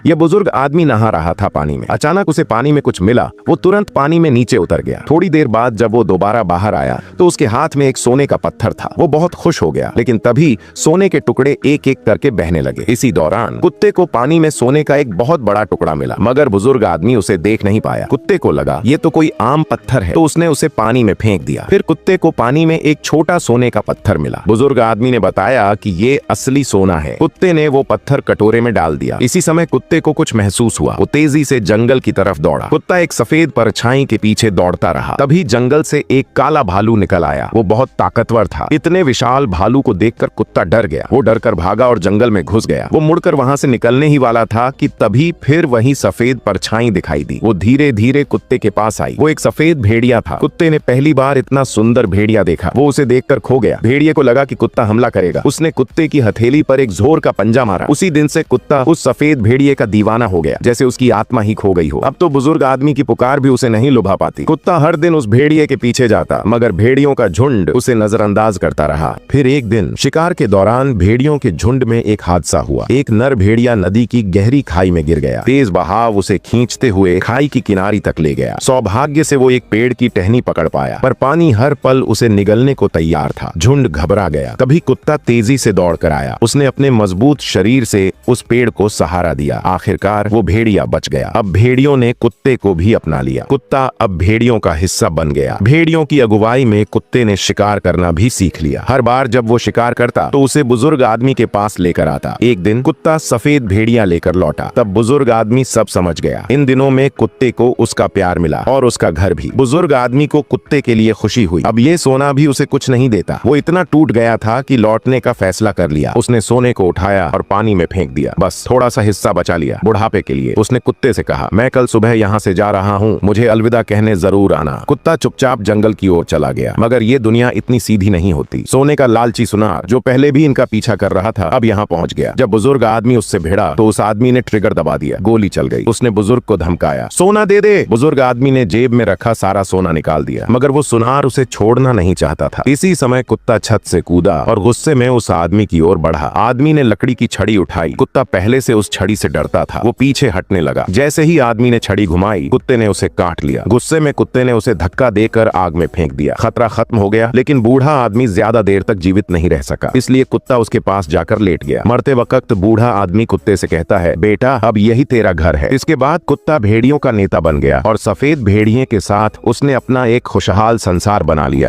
यह बुजुर्ग आदमी नहा रहा था पानी में। अचानक उसे पानी में कुछ मिला। वो तुरंत पानी में नीचे उतर गया। थोड़ी देर बाद जब वो दोबारा बाहर आया तो उसके हाथ में एक सोने का पत्थर था। वो बहुत खुश हो गया, लेकिन तभी सोने के टुकड़े एक एक करके बहने लगे। इसी दौरान कुत्ते को पानी में सोने का एक बहुत बड़ा टुकड़ा मिला, मगर बुजुर्ग आदमी उसे देख नहीं पाया। कुत्ते को लगा ये तो कोई आम पत्थर है, तो उसने उसे पानी में फेंक दिया। फिर कुत्ते को पानी में एक छोटा सोने का पत्थर मिला। बुजुर्ग आदमी ने बताया कि ये असली सोना है। कुत्ते ने वो पत्थर कटोरे में डाल दिया। इसी समय कुत्ते को कुछ महसूस हुआ। वो तेजी से जंगल की तरफ दौड़ा। कुत्ता एक सफेद परछाई के पीछे दौड़ता रहा। तभी जंगल से एक काला भालू निकल आया। वो बहुत ताकतवर था। इतने विशाल भालू को देखकर कुत्ता डर गया। वो डरकर भागा और जंगल में घुस गया। वो मुड़कर वहां से निकलने ही वाला था कि तभी फिर वही सफेद परछाई दिखाई दी। वो धीरे धीरे कुत्ते के पास आई। वो एक सफेद भेड़िया था। कुत्ते ने पहली बार इतना सुंदर भेड़िया देखा। वो उसे देखकर खो गया। भेड़िए को लगा कि कुत्ता हमला करेगा। उसने कुत्ते की हथेली पर एक जोर का पंजा मारा। उसी दिन से कुत्ता उस सफेद भेड़िए का दीवाना हो गया, जैसे उसकी आत्मा ही खो गई हो। अब तो बुजुर्ग आदमी की पुकार भी उसे नहीं लुभा पाती। कुत्ता हर दिन उस भेड़िए के पीछे जाता, मगर भेड़ियों का झुंड उसे नजरअंदाज करता रहा। फिर एक दिन शिकार के दौरान भेड़ियों के झुंड में एक हादसा हुआ। एक नर भेड़िया नदी की गहरी खाई में गिर गया। तेज बहाव उसे खींचते हुए खाई की किनारी तक ले गया। सौभाग्य से वो एक पेड़ की टहनी पकड़ पाया, पर पानी हर पल उसे निगलने को तैयार था। झुंड घबरा गया। तभी कुत्ता तेजी से दौड़ कर आया। उसने अपने मजबूत शरीर से उस पेड़ को सहारा दिया। आखिरकार वो भेड़िया बच गया। अब भेड़ियों ने कुत्ते को भी अपना लिया। कुत्ता अब भेड़ियों का हिस्सा बन गया। भेड़ियों की अगुवाई में कुत्ते ने शिकार करना भी सीख लिया। हर बार जब वो शिकार करता तो उसे बुजुर्ग आदमी के पास लेकर आता। एक दिन कुत्ता सफेद भेड़िया लेकर लौटा। तब बुजुर्ग आदमी सब समझ गया। इन दिनों में कुत्ते को उसका प्यार मिला और उसका घर भी। बुजुर्ग आदमी को कुत्ते के लिए खुशी हुई। अब ये सोना भी उसे कुछ नहीं देता। वो इतना टूट गया था कि लौटने का फैसला कर लिया। उसने सोने को उठाया और पानी में फेंक दिया। बस थोड़ा सा हिस्सा बचा लिया बुढ़ापे के लिए। उसने कुत्ते से कहा, मैं कल सुबह यहाँ से जा रहा हूँ, मुझे अलविदा कहने जरूर आना। कुत्ता चुपचाप जंगल की ओर चला गया। मगर ये दुनिया इतनी सीधी नहीं होती। सोने का लालची सुनार जो पहले भी इनका पीछा कर रहा था, अब यहाँ पहुंच गया। जब बुजुर्ग आदमी उससे भिड़ा तो उस आदमी ने ट्रिगर दबा दिया। गोली चल गई। उसने बुजुर्ग को धमकाया, सोना दे दे। बुजुर्ग आदमी ने जेब में रखा सारा सोना निकाल दिया, मगर वो सुनार उसे छोड़ना नहीं चाहता था। इसी समय कुत्ता छत से कूदा और गुस्से में उस आदमी की ओर बढ़ा। आदमी ने लकड़ी की छड़ी उठाई। कुत्ता पहले से उस छड़ी से डरता था। वो पीछे हटने लगा। जैसे ही आदमी ने छड़ी घुमाई, कुत्ते ने उसे काट लिया। गुस्से में कुत्ते ने उसे धक्का देकर आग में फेंक दिया। खतरा खत्म हो गया, लेकिन बूढ़ा आदमी ज्यादा देर तक जीवित नहीं रह सका। इसलिए कुत्ता उसके पास जाकर लेट गया। मरते वक्त बूढ़ा आदमी कुत्ते से कहता है, बेटा अब यही तेरा घर है। इसके बाद कुत्ता भेड़ियों का नेता बन गया और सफेद भेड़िए के साथ उसने अपना एक खुशहाल संसार बना लिया।